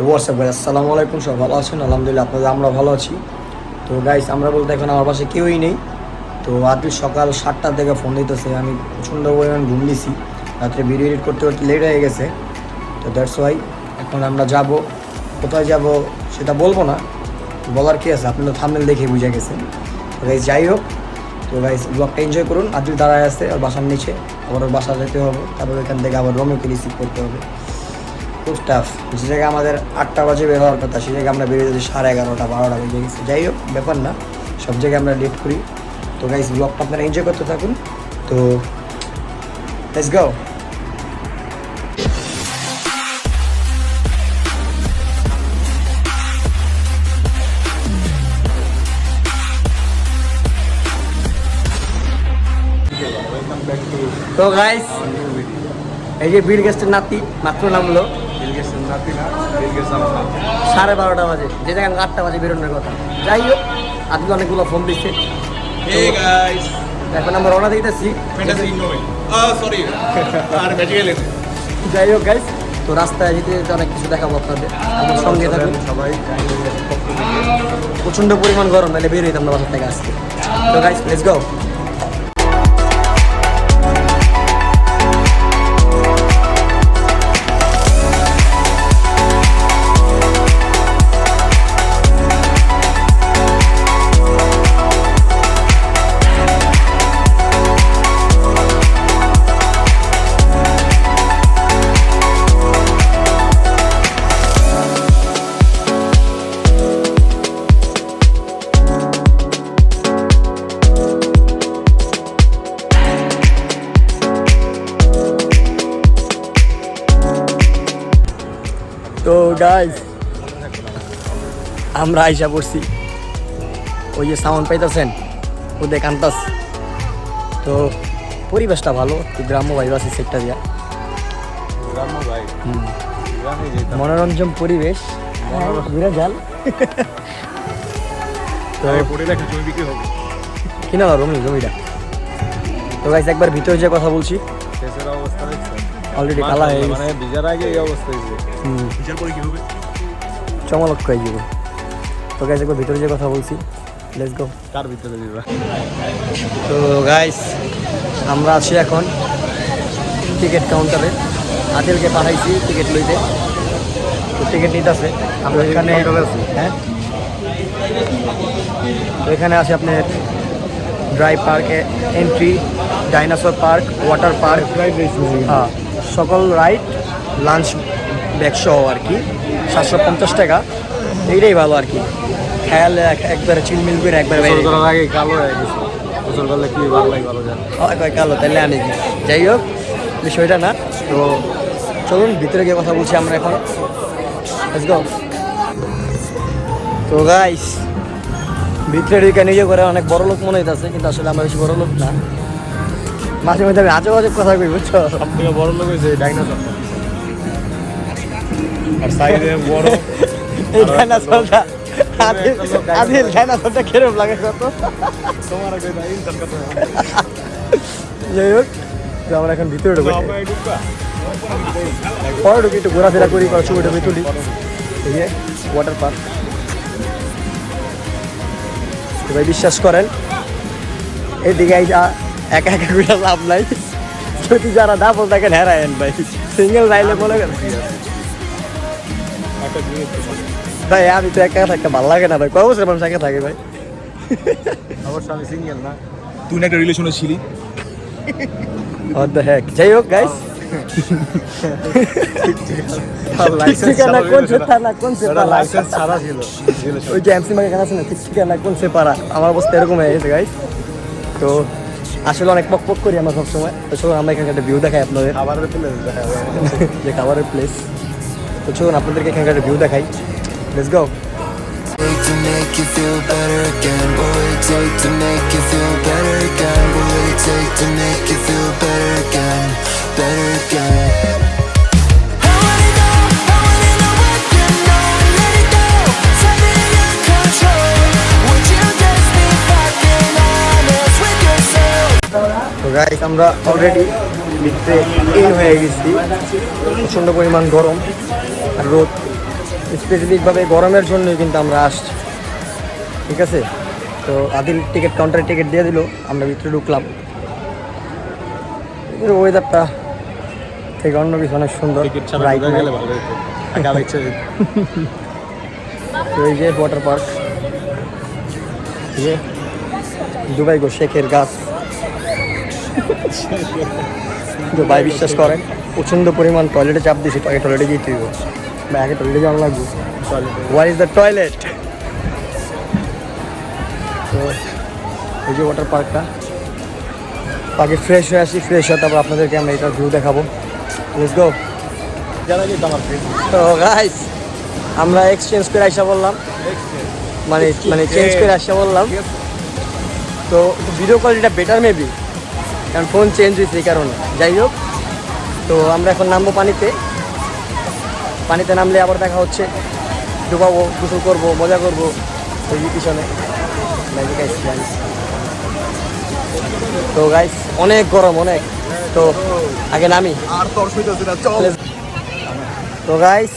WhatsApp guys, আসসালামু আলাইকুম। সব ভালো আছেন? আলহামদুলিল্লাহ, আপনাদের আমরা ভালো আছি। তো গাইস, আমরা বলতে এখন আমার পাশে কেউই নেই। তো আজকে সকাল 7টার দিকে ফোন দিতেছে, আমি প্রচণ্ড পরিমাণ ঘুম দিছি। রাত্রে ভিডিও এডিট করতে করতে লেট হয়ে গেছে। তো দ্যাটস ওয়াই এখন আমরা যাব, কোথায় যাব সেটা বলবো না, বলার কি আছে, আপনি তো থাম্বনেল দেখে বুঝে গেছেন। তো গাইস যাই হোক, তো গাইস ব্লগটা এনজয় করুন। আজকে দাঁড়ায় আছে ওর বাসার নিচে, আবার ওর বাসা যেতে হবে, তারপর ওইখান থেকে আবার রোমিওকে রিসিভ করতে হবে। খুব টাফ। যে জায়গায় আমাদের 8টা বাজে বের হওয়ার কথা, সেই জায়গায় আমরা বেরিয়ে যাচ্ছি 11:30 12টা বেজে গেছে। যাই হোক, ব্যাপার না, সব জায়গায় আমরা লেট করি। তো গাইস ব্লগটা আপনারা এনজয় করতে থাকুন। তো লেটস গো। তো গাইস, এই যে বিল গেস্টের নাতি মাত্র নামলো। 12:30 বাজে, যে জায়গায় 8টা বাজে বেরোনোর কথা। যাই হোক, আজকে অনেকগুলো ফোন দিচ্ছে। এখন আমরা রওনা দিতেছি। যাই হোক গাইস, তো রাস্তায় যেতে যেতে অনেক কিছু দেখাবো আপনাদের, আমার সঙ্গে থাকুন সবাই। প্রচণ্ড পরিমাণ গরম, নাহলে বের হইতাম না বাসার থেকে আজকে। তো গাইস লেটস গো। তো গাইস, আমরা আইসা পড়ছি। ওই যে সাউন্ড পাইতেছেন, ওদের কান্তাস। তো পরিবেশটা ভালো, গ্রাম্য ভাই আছে সেটটা দিয়া, মনোরঞ্জন পরিবেশ, ঘুরে যান। কিনা জমিটা। তো গাইস একবার ভিতরে যে কথা বলছি, অলরেডি কালা হয়ে গেছে, বিজার আগে এই অবস্থা হয়েছে। বিচার পরে কি হবে, চমলক হয়ে যাবে। তো গাইস একবার ভিতরে যে কথা বলছি, লেটস গো। কার ভিতরে দিবা? তো গাইস, আমরা আছি এখন টিকিট কাউন্টারে। আদিলকে পাঠাইছি টিকিট লইতে, তো টিকিট নিতেছে। আমরা এখানে হ্যাঁ, তো এখানে আছে আপনার ড্রাই পার্কে entry, dinosaur park, water park, হ্যাঁ সকল রাইড, লাঞ্চ ব্যাগ সহ আর কি। 750 টাকা, এইটাই ভালো আর কি। খেয়াল একবারে চিলমিল করে একবার আগে কালো হয়ে গেছে, গোসল করলে কি ভালো লাগে ভালো জানে। হয় কালো, তাহলে আনি। যাই হোক, বিষয়টা না। তো চলুন ভিতরে গিয়ে কথা বলছি আমরা এখন। Let's go. তো গাইস, ভিতরে ঢুকে নিজে করে অনেক বড় লোক মনে হইতেছে, কিন্তু আসলে আমরা বেশি বড় লোক না। মাঝে মধ্যে আমি আজব আজব কথা কই, বুঝছো? সব থেকে বড় লোক হয়েছে ডাইনোসর, আর সাইডে বড় এই ডাইনোসরটা, আদিল ডাইনোসরটা কেরম লাগে কত। তোমার আগে ইনসান কত। যাই হোক, তো আমরা এখন ভিতরে ঢুকবো। পরে ঢুকি, একটু ঘোরাফেরা করি, ছবি টবি তুলি। এই যে ওয়াটার পার্ক। তো ভাই বিশ্বাস করেন, এদিকে একা একা করে লাভ নাই। যদি যারা ডাবল দেখেন হেরায়েন ভাই, সিঙ্গেল রাইলে বলে গেল ভাই। আমি তো একা থাকতে ভালো লাগে না ভাই, কয় বছর মানুষ একা থাকে ভাই। অবশ্য আমি সিঙ্গেল না, তুই না একটা রিলেশনে ছিলি। What the heck? যাই হোক গাইস, ঠিকানা কোন সে থানা, কোন সে পাড়া, লাইসেন্স ছাড়া ছিল। ওই যে এমসি মার্কেট আছে না, ঠিক ঠিকানা কোন সে পাড়া। আমার অবস্থা এরকম হয়ে গেছে গাইস। তো আসলে অনেক পক পক করি আমরা সবসময়। তো চলুন আমরা এখানে একটা ভিউ দেখাই আপনাদের, খাবারের প্লেস দেখা যাবে, যে খাবারের প্লেস। তো চলুন আপনাদেরকে এখানকার একটা ভিউ দেখাই। Let's go. To make you feel better again? What would it take to make you feel better again? What would it take to make you feel better again? Better again. I wanna know what you know. Let it go, set me in control. Would you just be fucking honest with yourself? তো guys, আমরা already ভিতরে in হয়ে গেছি। প্রচণ্ড পরিমাণ গরম আর রোদ, স্পেসিফিকভাবে গরমের জন্যই কিন্তু আমরা আসছি, ঠিক আছে। তো আদিল টিকিট কাউন্টারে টিকিট দিয়ে দিল, আমরা ভিতরে ঢুকলাম। ওয়েদারটা থেকে অন্য কিছু অনেক সুন্দর, টিকিট ছাড়া ব্রাইট গেলে ভালো হতো। টাকা বেচে তো এই যে ওয়াটার পার্ক, এই যে দুবাই গো শেখের গাছ। তো ভাই বিশ্বাস করেন প্রচণ্ড পরিমাণ টয়লেটে চাপ দিয়েছি, আগে টয়লেটে যেতে হইব বা আগে টয়লেটে যাওয়া লাগবো। Where is the toilet? তো এই যে ওয়াটার পার্কটা, আগে ফ্রেশ হয়ে আসি, ফ্রেশ হয়ে তারপর আপনাদেরকে আমরা এটা ভিউ দেখাবো। Let's go. যারা কিন্তু আমার ফ্রেন্ড তো গাইস আমরা এক্সচেঞ্জ করে আসা বললাম, মানে চেঞ্জ করে আসা বললাম। তো ভিডিও কোয়ালিটিটা বেটার মেবি, কারণ ফোন চেঞ্জ হয়েছে এই কারণে। যাই হোক, তো আমরা এখন নামবো পানিতে। পানিতে নামলে আবার দেখা হচ্ছে, ডুবাবো, গোসল করবো, মজা করবো ওই পিছনে। তো গাইস অনেক গরম, অনেক। তো আগে নামি। আর তোর সুইতে না, চল। তো গাইস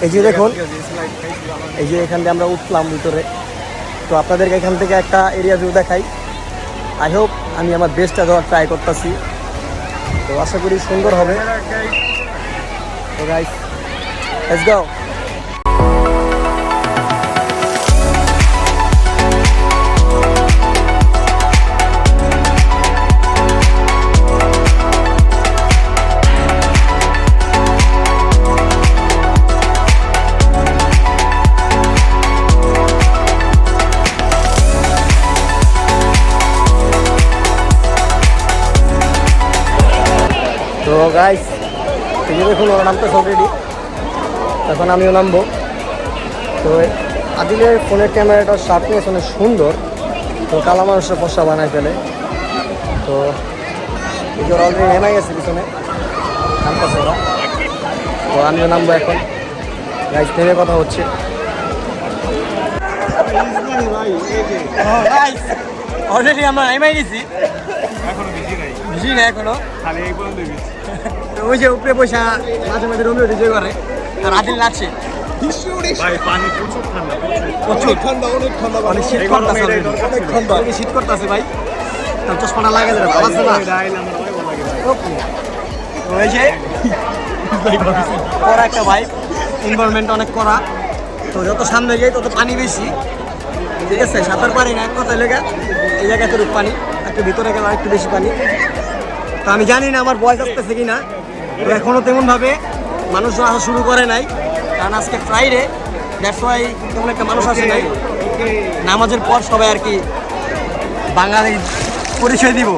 এই যে দেখুন, এই যে এখান থেকে আমরা উঠলাম ভিতরে। তো আপনাদেরকে এখান থেকে একটা এরিয়া ভিউ দেখাই। আই হোপ আমি আমার বেস্টটা দেওয়ার ট্রাই করতেছি, তো আশা করি সুন্দর হবে। তো গাইস লেটস গো। তো গাইস এই যে দেখুন ওরা নামতেছে অলরেডি, এখন আমিও নামবো। তো আদিলের ফোনের ক্যামেরাটা শার্পনেস অনেক সুন্দর, তো কালা মানুষের ফসা বানায় ফেলে। তো এই যে ওরা অলরেডি নেমে গেছে পিছনে, নামতেছে ওরা। তো আমিও নামবো এখন। গাইস নেমে কথা হচ্ছে। অলরেডি আমরা নেমে গেছি, এখনো বিজি নাই, বুঝি না এখনো। খালি এই পর্যন্ত বিজি। ওই যে উপরে পয়সা মাঝে মাঝে রোমিও ডিজে করে, আর আদিল লাগছে। ভাই পানি প্রচুর ঠান্ডা, প্রচুর ঠান্ডা, অনেক ঠান্ডা। অনেক শীত করতেছে, অনেক শীত করতেছে ভাই। তার চশমাটা লাগে না, ভালো আছে না? ওই যে কড়া একটা ভাই, এনভায়রনমেন্ট অনেক কড়া। তো যত সামনে যাই তত পানি বেশি, ঠিক আছে। সাঁতার পারি না এক কথায় লেগে, এই জায়গায় তো পানি, একটু ভিতরে গেলে একটু বেশি পানি। তো আমি জানি না আমার বয়স আসতেছে কি না, তো এখনও তেমনভাবে মানুষজন আসা শুরু করে নাই, কারণ আজকে ফ্রাইডে, দ্যাটস ওয়াই তেমন একটা মানুষ আসে নাই। নামাজের পর সবাই আর কি বাঙালি পরিচয় দিব।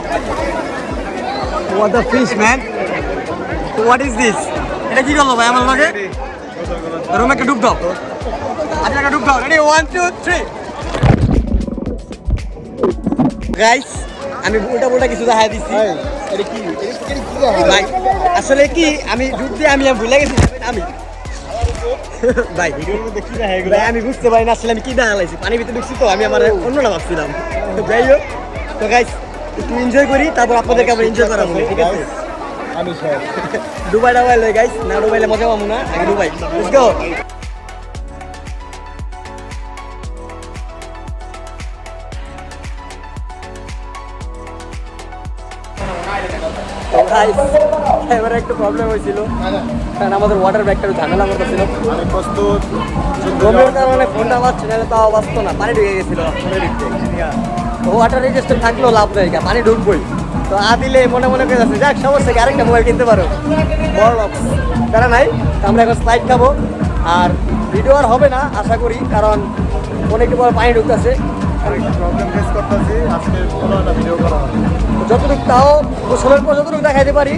What the fish man, what is this? এটা কি করলো ভাই আমার লগে? রুমে একটা ডুব দাও, আচ্ছা একটা ডুব দাও। রেডি 1 2 3। গাইস আমি উল্টা কিছু দেখাই দিচ্ছি ভাই। আসলে কি আমি ডুব দিয়ে আমি ভুলে গেছি আমি ভাই। ভাই আমি বুঝতে পারি না আসলে আমি কি দেখালাইছি, পানির ভিতরে ঢুকছি তো আমি আমার অন্যটা ভাবছিলাম। তো যাই হোক, তো গাইস একটু এনজয় করি, তারপর আপনাদেরকে আবার এনজয় করাবো, ঠিক আছে? আমি সব ডুবাই লয় গাইস, না ডুবাইলে মজা পাবো না। আগে ডুবাই, লেটস গো। এবারে একটু প্রবলেম হয়েছিল, কারণ আমাদের ওয়াটার ব্যাগটা ঝামেলা করতেছিল। মানে প্রস্তুত গরমের কারণে ফোনটা বাজছে, নাহলে তাও বাঁচতো না, পানি ঢুকে গেছিল ফোনের দিক থেকে। তো ওয়াটার রেজিস্টার থাকলেও লাভ নেই, পানি ঢুকবই। তো আদিলে মনে মনে করে যাচ্ছে, যাক সমস্যা কি, আরেকটা মোবাইল কিনতে পারো, বড় লক্স তারা নাই। তো আমরা এখন স্লাইড খাবো, আর ভিডিও আর হবে না আশা করি, কারণ ফোনে একটু পর পানি ঢুকতেছে। প্রবলেম ফেস করতেছি, আজকে কোনো একটা ভিডিও করা হবে। যতটুকু তাও গোসলের পর যতটুকু দেখাইতে পারি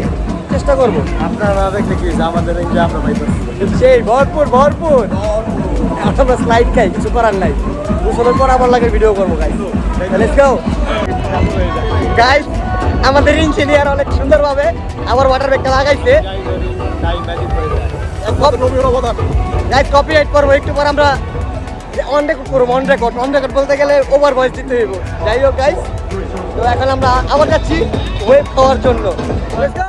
চেষ্টা করবো। আপনারা না দেখলে কি যে আমাদের এই যে আমরা পাইতেছি সেই ভরপুর আমরা স্লাইড খাই, কিছু করার নাই। গোসলের পর আবার লাগে ভিডিও করবো গাইস। Let's go guys. আমাদের ইঞ্জিনিয়ার অনেক সুন্দরভাবে আবার ওয়াটার ব্যাগটা লাগাইছে। গাইস কপিরাইট করবো একটু পর, আমরা অন রেকর্ড করবো। অন রেকর্ড বলতে গেলে ওভার ভয়েস দিতে হইব। যাই হোক গাইস, তো এখন আমরা আবার যাচ্ছি ওয়েব খাওয়ার জন্য। Let's go.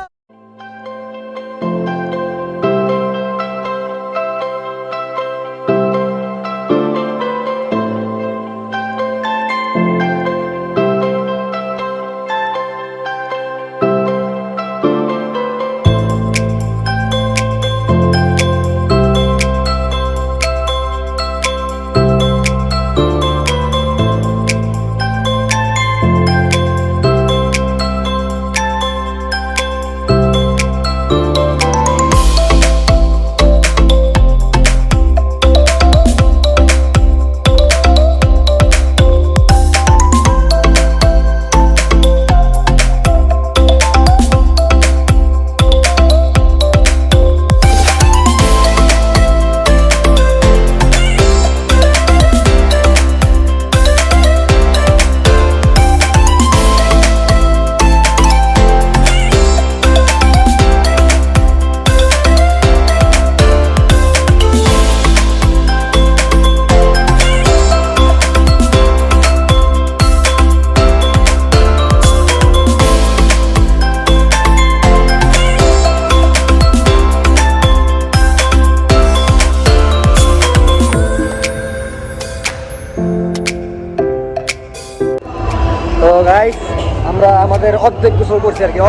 আমরা আমাদের অর্ধেক গোসল করছি আর কি,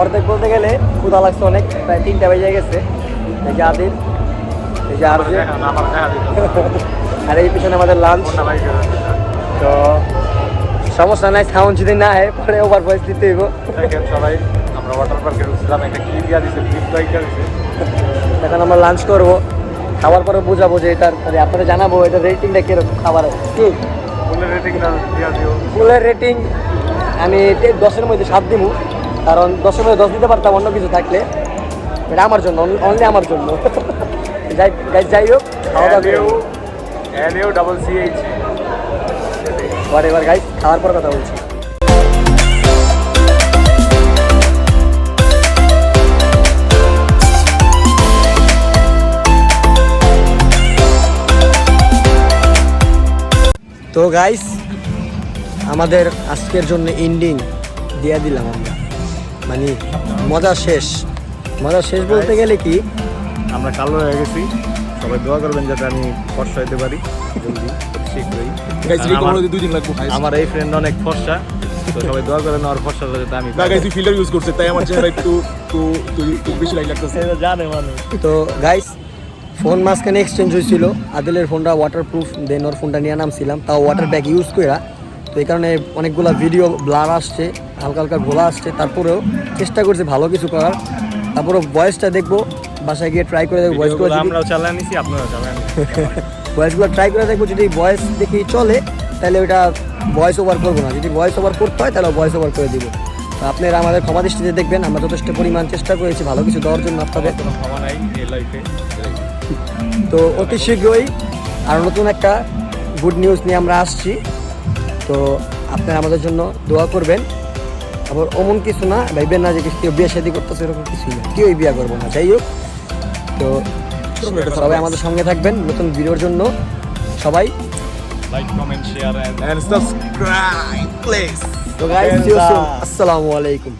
অর্ধেক বলতে গেলে ক্ষুধা লাগছে অনেক, প্রায় 3টা বেজে গেছে। এই যে আদিল, এই যে আর আর এই পিছনে আমাদের লাঞ্চ। তো সমস্যা নাই, সাউন্ড যদি না হয় পরে ওভার ভয়েস দিতে হইব। সবাই আমরা ওয়াটার পার্কে ঢুকছিলাম, একটা কি দিয়া দিছে, ক্লিপ লাইকা দিছে। এখন আমরা লাঞ্চ করবো, খাবার পরে বোঝাবো যে এটার মানে আপনারা জানাবো এটা রেটিংটা কিরকম খাবার আছে। কি ফুলের রেটিংটা দিয়া দিও। ফুলের রেটিং আমি 10-এর মধ্যে 7 দিব, কারণ 10-এর মধ্যে 10 দিতে পারতাম অন্য কিছু থাকলে। এটা আমার জন্য, অনলি আমার জন্য। যাই হোক, খাওয়া দাওয়া NAOCCH এবার গাইস খাওয়ার পর কথা বলছি। তো গাইস আমাদের আজকের জন্য এন্ডিং দিয়ে দিলাম আমরা, মানে মজা শেষ বলতে গেলে কি আমরা কালো হয়ে গেছি। সবাই দোয়া করবেন যাতে আমি ফর্সা হইতে পারি জলদি, শীঘ্রই। আমার এই ফ্রেন্ড অনেক ফর্সা, তো সবাই দোয়া করেন আর ফর্সা যাতে আমি ফিল্টার ইউজ করছে তাই আমার চেহারা একটু বেশি লাইক লাগতেছে। জানে মানুষ। তো গাইস ফোন মাঝখানে এক্সচেঞ্জ হয়েছিল, আদিলের ফোনটা ওয়াটারপ্রুফ, দেন ওর ফোনটা নিয়ে নামছিলাম, তাও ওয়াটার ব্যাগ ইউজ করা। তো এই কারণে অনেকগুলো ভিডিও ব্লার আসছে, হালকা হালকা ঘোলা আসছে, তারপরেও চেষ্টা করছি ভালো কিছু করার। তারপরেও ভয়েসটা দেখবো, বাসায় গিয়ে ট্রাই করে দেখবো ভয়েসগুলো, আমরাও চালিয়ে নিছি, আপনারাও চালিয়ে ভয়েসগুলো ট্রাই করে দেখবো। যদি ভয়েস দেখি চলে তাহলে ওটা ভয়েস ওভার করবো না, যদি ভয়েস ওভার করতে হয় তাহলে ভয়েস ওভার করে দিব। তো আপনারা আমাদের ক্ষমা দৃষ্টিতে দেখবেন, আমরা যথেষ্ট পরিমাণ চেষ্টা করেছি ভালো কিছু দেওয়ার জন্য আপনাদের। কোনো ক্ষমা নাই এই লাইফে। তো অতি শীঘ্রই আর নতুন একটা গুড নিউজ নিয়ে আমরা আসছি। তো আপনারা আমাদের জন্য দোয়া করবেন। আবার অমন কিছু না ভাইবেন না যে কেউ বিয়ে শাদী করতেছে, এরকম কিছুই না, কেউই বিয়ে করবো না। যাই হোক, তো সবাই আমাদের সঙ্গে থাকবেন নতুন ভিডিওর জন্য। সবাই like, comment, share And subscribe, please. তো গাইস, আসসালামু আলাইকুম।